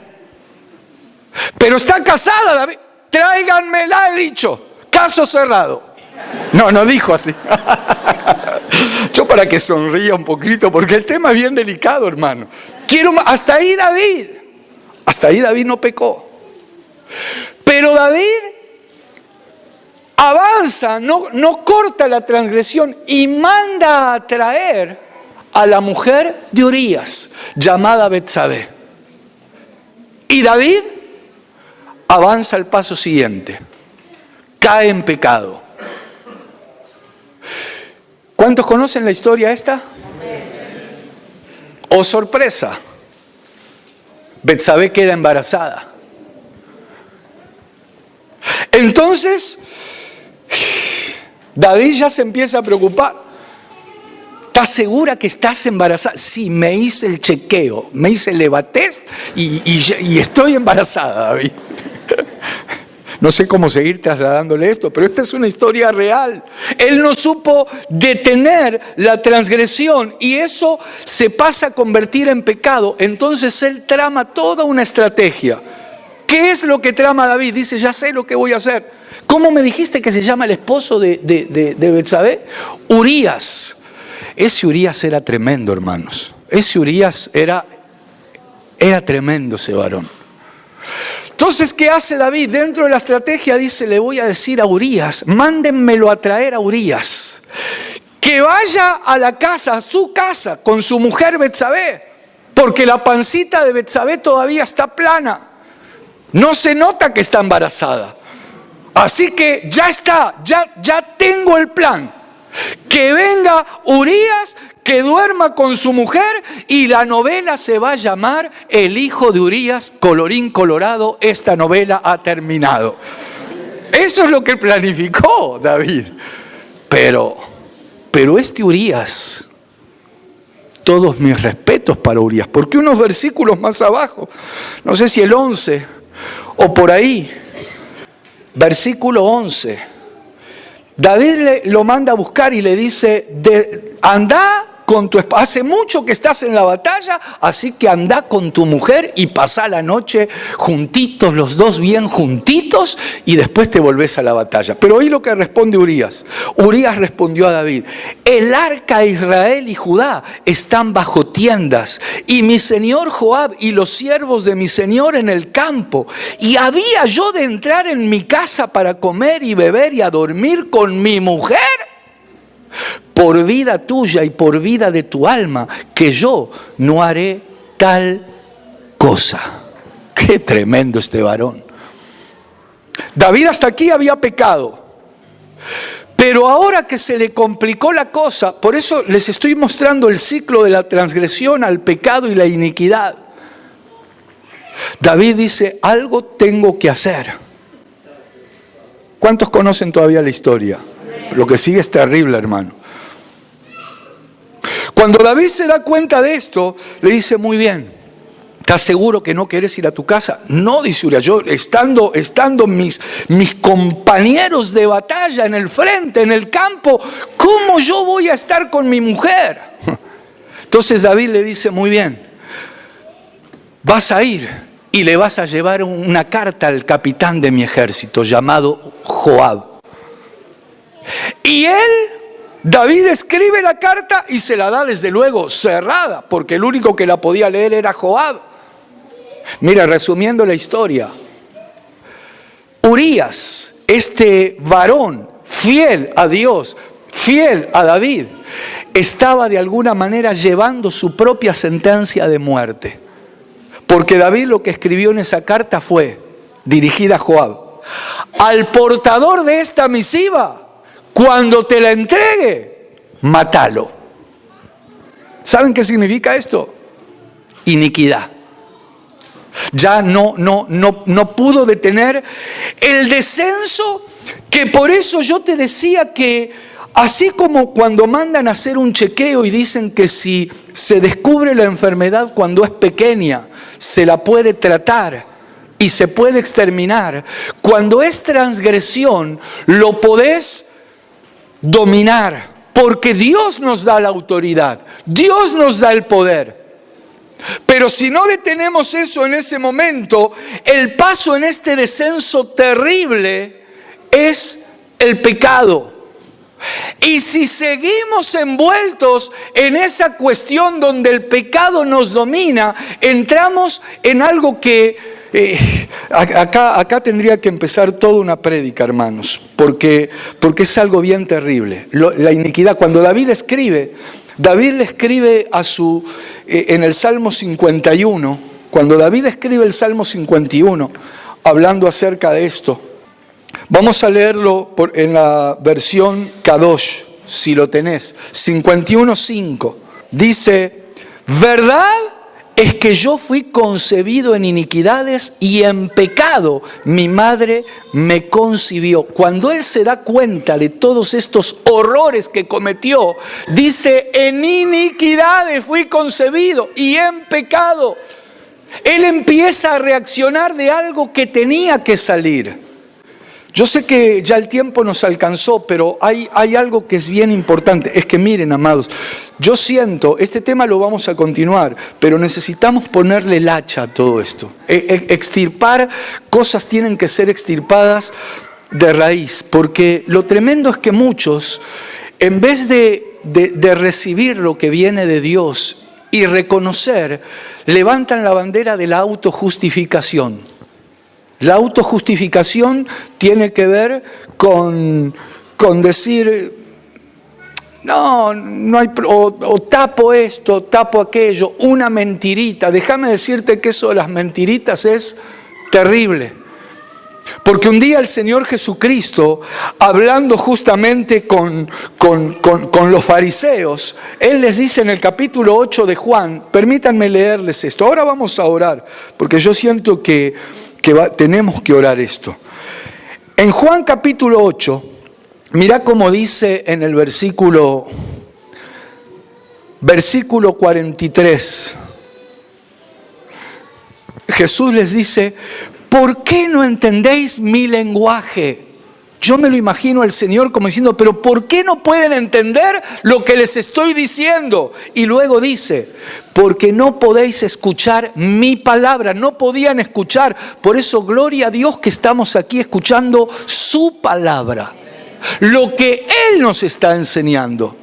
Pero está casada, David. Tráiganmela, he dicho. Caso cerrado. No dijo así. Yo para que sonría un poquito, porque el tema es bien delicado, hermano. Hasta ahí David no pecó. Pero David avanza, no corta la transgresión y manda a traer a la mujer de Urías, llamada Betsabé. Y David avanza al paso siguiente. Cae en pecado. ¿Cuántos conocen la historia esta? Oh, sorpresa. Betsabé queda embarazada. Entonces, David ya se empieza a preocupar. ¿Estás segura que estás embarazada? Sí, me hice el chequeo, me hice el EVA-test y estoy embarazada, David. No sé cómo seguir trasladándole esto, pero esta es una historia real. Él no supo detener la transgresión y eso se pasa a convertir en pecado. Entonces él trama toda una estrategia. ¿Qué es lo que trama David? Dice, ya sé lo que voy a hacer. ¿Cómo me dijiste que se llama el esposo de Betsabé? Urías. Ese Urías era tremendo, hermanos. Ese Urías era tremendo ese varón. Entonces, ¿qué hace David? Dentro de la estrategia dice, le voy a decir a Urías, mándenmelo a traer a Urías, que vaya a la casa, a su casa, con su mujer Betsabé, porque la pancita de Betsabé todavía está plana. No se nota que está embarazada. Así que ya está, ya tengo el plan. Que venga Urías, que duerma con su mujer y la novela se va a llamar El hijo de Urías, colorín colorado, esta novela ha terminado. Eso es lo que planificó David. Pero este Urías, todos mis respetos para Urías, porque unos versículos más abajo, no sé si el 11 o por ahí, versículo 11, David lo manda a buscar y le dice, anda con tu esposa, hace mucho que estás en la batalla, así que anda con tu mujer y pasá la noche juntitos, los dos bien juntitos, y después te volvés a la batalla. Pero oí lo que responde Urías. Urías respondió a David, el arca de Israel y Judá están bajo tiendas, y mi señor Joab y los siervos de mi señor en el campo, y había yo de entrar en mi casa para comer y beber y a dormir con mi mujer. Por vida tuya y por vida de tu alma, que yo no haré tal cosa. Qué tremendo este varón. David hasta aquí había pecado, pero ahora que se le complicó la cosa, por eso les estoy mostrando el ciclo de la transgresión al pecado y la iniquidad. David dice, algo tengo que hacer. ¿Cuántos conocen todavía la historia? Lo que sigue es terrible, hermano. Cuando David se da cuenta de esto, le dice, muy bien, ¿estás seguro que no querés ir a tu casa? No, dice Urías, yo estando mis compañeros de batalla en el frente, en el campo, ¿cómo yo voy a estar con mi mujer? Entonces David le dice, muy bien, vas a ir y le vas a llevar una carta al capitán de mi ejército llamado Joab. Y David escribe la carta y se la da desde luego cerrada, porque el único que la podía leer era Joab. Mira, resumiendo la historia, Urías, este varón fiel a Dios, fiel a David, estaba de alguna manera llevando su propia sentencia de muerte. Porque David lo que escribió en esa carta fue dirigida a Joab: al portador de esta misiva, cuando te la entregue, mátalo. ¿Saben qué significa esto? Iniquidad. Ya no pudo detener el descenso, que por eso yo te decía que así como cuando mandan a hacer un chequeo y dicen que si se descubre la enfermedad cuando es pequeña, se la puede tratar y se puede exterminar, cuando es transgresión lo podés dominar, porque Dios nos da la autoridad, Dios nos da el poder. Pero si no detenemos eso en ese momento, el paso en este descenso terrible es el pecado. Y si seguimos envueltos en esa cuestión donde el pecado nos domina, entramos en algo que acá tendría que empezar toda una prédica, hermanos, porque es algo bien terrible. La iniquidad. Cuando David le escribe en el Salmo 51, cuando David escribe el Salmo 51, hablando acerca de esto, vamos a leerlo en la versión Kadosh, si lo tenés, 51:5. Dice: verdad es que yo fui concebido en iniquidades y en pecado mi madre me concibió. Cuando él se da cuenta de todos estos horrores que cometió, dice, en iniquidades fui concebido y en pecado. Él empieza a reaccionar de algo que tenía que salir. Yo sé que ya el tiempo nos alcanzó, pero hay algo que es bien importante. Es que miren, amados, yo siento, este tema lo vamos a continuar, pero necesitamos ponerle el hacha a todo esto. Extirpar cosas tienen que ser extirpadas de raíz, porque lo tremendo es que muchos, en vez de recibir lo que viene de Dios y reconocer, levantan la bandera de la autojustificación. La autojustificación tiene que ver con decir, no hay, o tapo esto, tapo aquello, una mentirita. Déjame decirte que eso de las mentiritas es terrible. Porque un día el Señor Jesucristo, hablando justamente con los fariseos, Él les dice en el capítulo 8 de Juan, permítanme leerles esto. Ahora vamos a orar, porque yo siento que tenemos que orar esto. En Juan capítulo 8, mira cómo dice en el versículo 43. Jesús les dice, ¿por qué no entendéis mi lenguaje? Yo me lo imagino al Señor como diciendo, pero ¿por qué no pueden entender lo que les estoy diciendo? Y luego dice, porque no podéis escuchar mi palabra. No podían escuchar. Por eso, gloria a Dios que estamos aquí escuchando su palabra. Lo que Él nos está enseñando.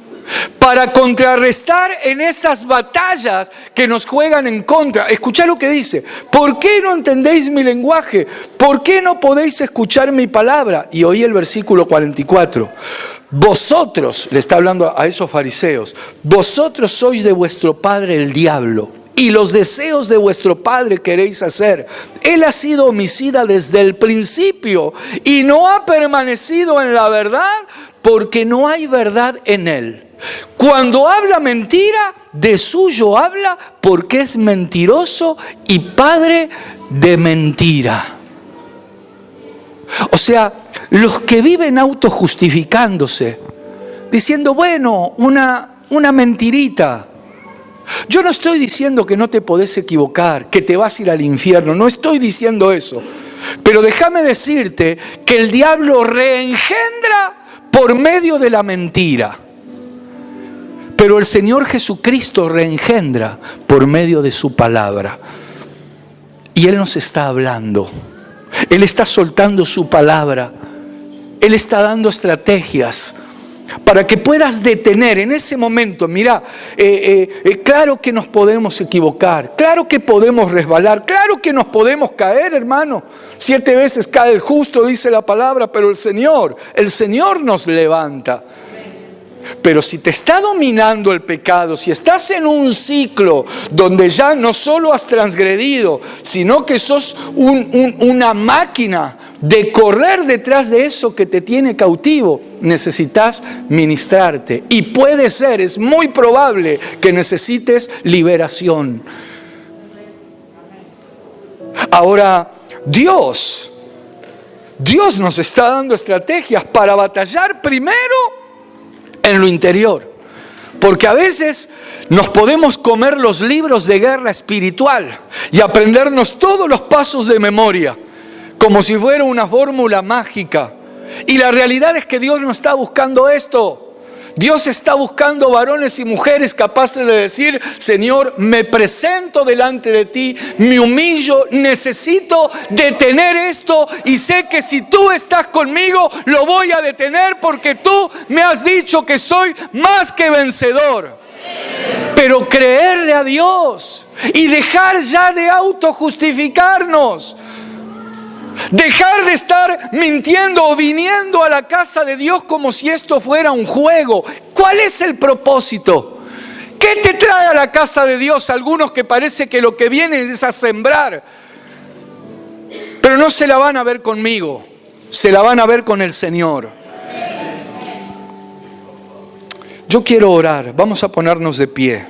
Para contrarrestar en esas batallas que nos juegan en contra. Escuchá lo que dice. ¿Por qué no entendéis mi lenguaje? ¿Por qué no podéis escuchar mi palabra? Y oí el versículo 44. Vosotros, le está hablando a esos fariseos, vosotros sois de vuestro padre el diablo, y los deseos de vuestro padre queréis hacer. Él ha sido homicida desde el principio y no ha permanecido en la verdad porque no hay verdad en él. Cuando habla mentira, de suyo habla porque es mentiroso y padre de mentira. O sea, los que viven autojustificándose, diciendo, bueno, una mentirita. Yo no estoy diciendo que no te podés equivocar, que te vas a ir al infierno, no estoy diciendo eso. Pero déjame decirte que el diablo reengendra por medio de la mentira. Pero el Señor Jesucristo reengendra por medio de su palabra. Y Él nos está hablando. Él está soltando su palabra. Él está dando estrategias para que puedas detener en ese momento. Mira, claro que nos podemos equivocar, claro que podemos resbalar, claro que nos podemos caer, hermano. 7 veces cae el justo, dice la palabra, pero el Señor nos levanta. Pero si te está dominando el pecado, si estás en un ciclo donde ya no solo has transgredido, sino que sos una máquina de correr detrás de eso que te tiene cautivo, necesitas ministrarte. Y puede ser, es muy probable que necesites liberación. Ahora, Dios nos está dando estrategias para batallar primero en lo interior. Porque a veces nos podemos comer los libros de guerra espiritual y aprendernos todos los pasos de memoria, como si fuera una fórmula mágica. Y la realidad es que Dios no está buscando esto. Dios está buscando varones y mujeres capaces de decir, Señor, me presento delante de ti, me humillo, necesito detener esto y sé que si tú estás conmigo lo voy a detener porque tú me has dicho que soy más que vencedor. Pero creerle a Dios y dejar ya de autojustificarnos. Dejar de estar mintiendo o viniendo a la casa de Dios como si esto fuera un juego. ¿Cuál es el propósito? ¿Qué te trae a la casa de Dios? Algunos que parece que lo que vienen es a sembrar. Pero no se la van a ver conmigo, se la van a ver con el Señor. Yo quiero orar, vamos a ponernos de pie.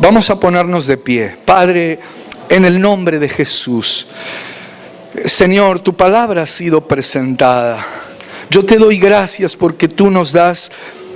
Vamos a ponernos de pie. Padre, en el nombre de Jesús, Señor, tu palabra ha sido presentada. Yo te doy gracias porque tú nos das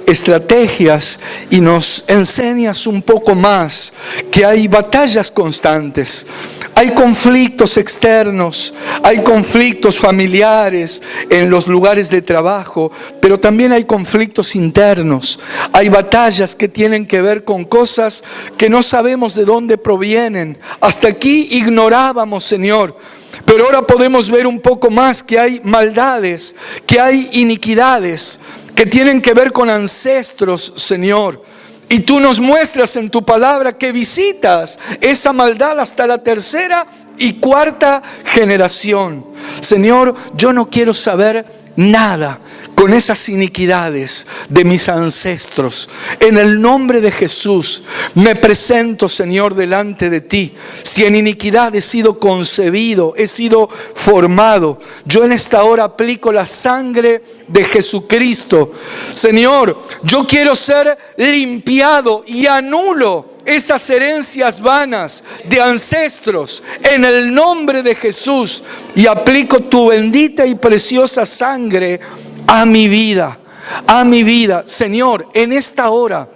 estrategias y nos enseñas un poco más que hay batallas constantes, hay conflictos externos, hay conflictos familiares en los lugares de trabajo, pero también hay conflictos internos, hay batallas que tienen que ver con cosas que no sabemos de dónde provienen. Hasta aquí ignorábamos, Señor, pero ahora podemos ver un poco más que hay maldades, que hay iniquidades que tienen que ver con ancestros, Señor. Y tú nos muestras en tu palabra que visitas esa maldad hasta la tercera y cuarta generación. Señor, yo no quiero saber nada con esas iniquidades de mis ancestros. En el nombre de Jesús me presento, Señor, delante de ti. Si en iniquidad he sido concebido, he sido formado, yo en esta hora aplico la sangre de Jesucristo. Señor, yo quiero ser limpiado y anulo esas herencias vanas de ancestros en el nombre de Jesús y aplico tu bendita y preciosa sangre a mi vida, a mi vida. Señor, en esta hora,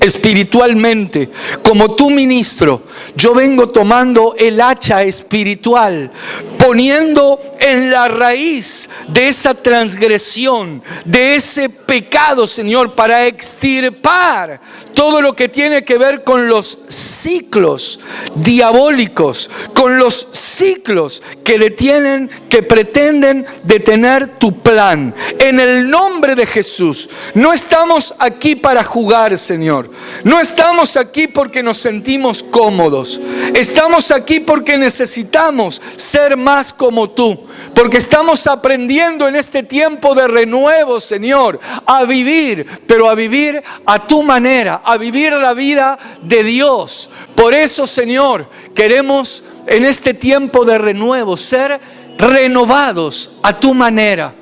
espiritualmente, como tu ministro, yo vengo tomando el hacha espiritual, poniendo en la raíz de esa transgresión, de ese pecado, Señor, para extirpar todo lo que tiene que ver con los ciclos diabólicos, con los ciclos que detienen, que pretenden detener tu plan. En el nombre de Jesús, no estamos aquí para jugar, Señor. No estamos aquí porque nos sentimos cómodos. Estamos aquí porque necesitamos ser más como tú. Porque estamos aprendiendo en este tiempo de renuevo, Señor, a vivir, pero a vivir a tu manera, a vivir la vida de Dios. Por eso, Señor, queremos en este tiempo de renuevo ser renovados a tu manera.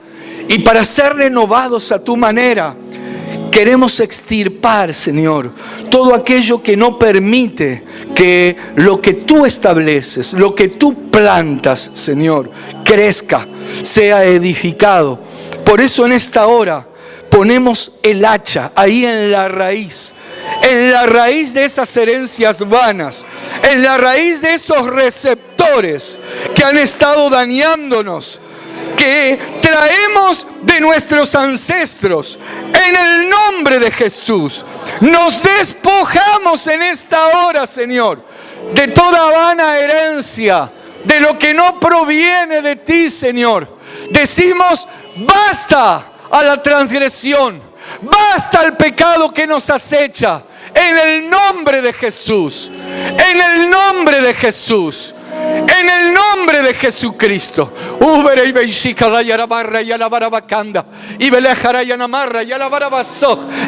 Y para ser renovados a tu manera, queremos extirpar, Señor, todo aquello que no permite que lo que tú estableces, lo que tú plantas, Señor, crezca, sea edificado. Por eso en esta hora ponemos el hacha ahí en la raíz de esas herencias vanas, en la raíz de esos receptores que han estado dañándonos, que traemos de nuestros ancestros. En el nombre de Jesús nos despojamos en esta hora, Señor, de toda vana herencia, de lo que no proviene de ti, Señor. Decimos basta a la transgresión, basta al pecado que nos acecha. En el nombre de Jesús, en el nombre de Jesús, en el nombre de Jesucristo.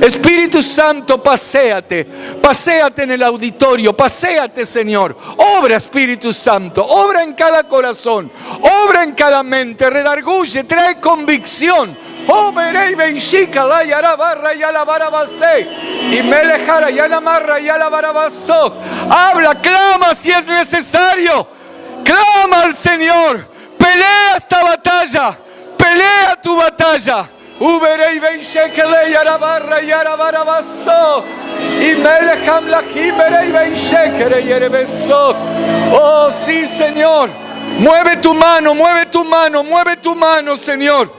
Espíritu Santo, paséate en el auditorio, paséate, Señor. Obra, Espíritu Santo, obra en cada corazón, obra en cada mente, redarguye, trae convicción. Habla, clama si es necesario. Clama al Señor. Pelea esta batalla. Pelea tu batalla. Oh sí, Señor. Mueve tu mano, mueve tu mano, mueve tu mano, Señor.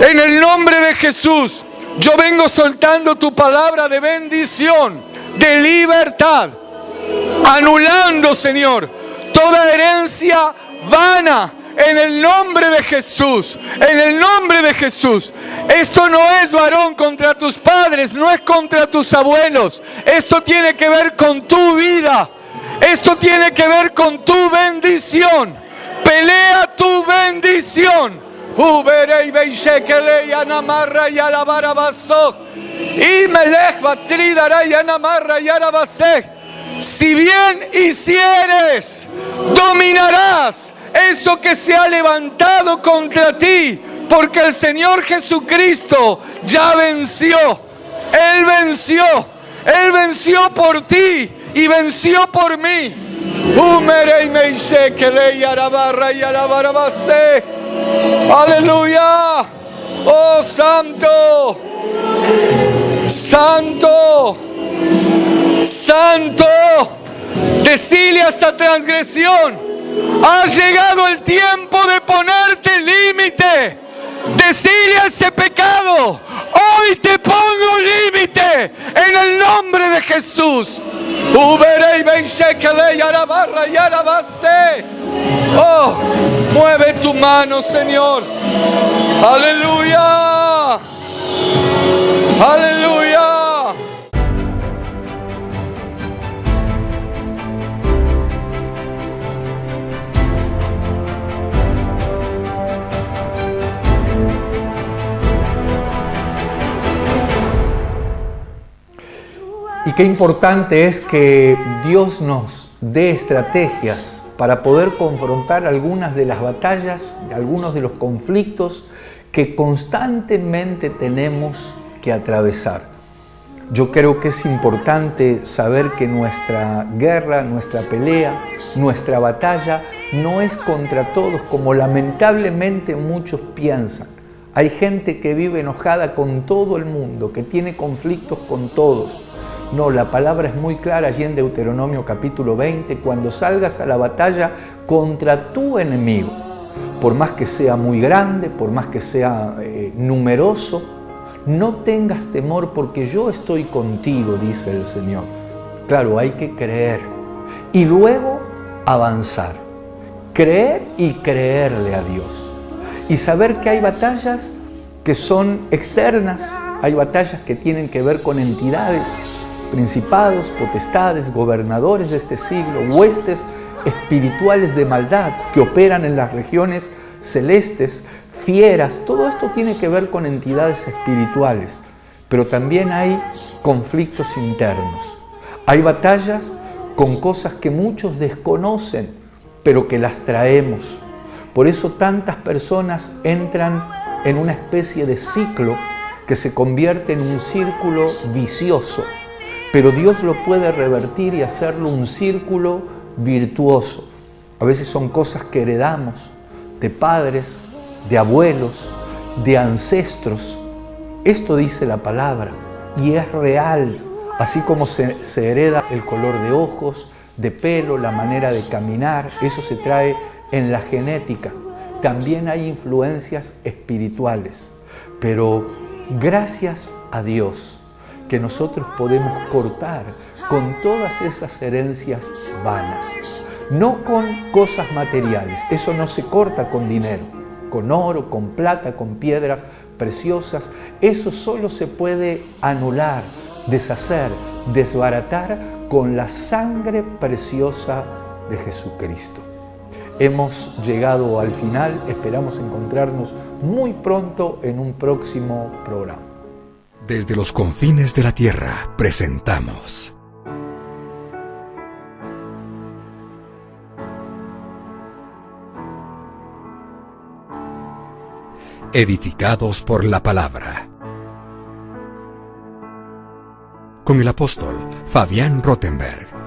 En el nombre de Jesús, yo vengo soltando tu palabra de bendición, de libertad, anulando, Señor, toda herencia vana. En el nombre de Jesús, en el nombre de Jesús. Esto no es varón contra tus padres, no es contra tus abuelos. Esto tiene que ver con tu vida. Esto tiene que ver con tu bendición. Pelea tu bendición. Si bien hicieres, dominarás eso que se ha levantado contra ti, porque el Señor Jesucristo ya venció. Él venció por ti y venció por mí. Aleluya. Oh, santo, santo, santo. Decile a esa transgresión: ha llegado el tiempo de ponerte límite. Decile a ese pecado: hoy te pongo límite en el nombre de Jesús. Oh, mueve tu mano, Señor. Aleluya. Aleluya. Y qué importante es que Dios nos dé estrategias para poder confrontar algunas de las batallas, algunos de los conflictos que constantemente tenemos que atravesar. Yo creo que es importante saber que nuestra guerra, nuestra pelea, nuestra batalla no es contra todos, como lamentablemente muchos piensan. Hay gente que vive enojada con todo el mundo, que tiene conflictos con todos. No, la palabra es muy clara allí en Deuteronomio capítulo 20, cuando salgas a la batalla contra tu enemigo, por más que sea muy grande, por más que sea numeroso, no tengas temor porque yo estoy contigo, dice el Señor. Claro, hay que creer y luego avanzar. Creer y creerle a Dios. Y saber que hay batallas que son externas, hay batallas que tienen que ver con entidades, principados, potestades, gobernadores de este siglo, huestes espirituales de maldad que operan en las regiones celestes, fieras. Todo esto tiene que ver con entidades espirituales, pero también hay conflictos internos. Hay batallas con cosas que muchos desconocen, pero que las traemos. Por eso tantas personas entran en una especie de ciclo que se convierte en un círculo vicioso. Pero Dios lo puede revertir y hacerlo un círculo virtuoso. A veces son cosas que heredamos de padres, de abuelos, de ancestros. Esto dice la palabra y es real. Así como se hereda el color de ojos, de pelo, la manera de caminar, eso se trae en la genética. También hay influencias espirituales. Pero gracias a Dios, que nosotros podemos cortar con todas esas herencias vanas, no con cosas materiales. Eso no se corta con dinero, con oro, con plata, con piedras preciosas. Eso solo se puede anular, deshacer, desbaratar con la sangre preciosa de Jesucristo. Hemos llegado al final, esperamos encontrarnos muy pronto en un próximo programa. Desde los confines de la tierra presentamos Edificados por la Palabra, con el apóstol Fabián Rottenberg.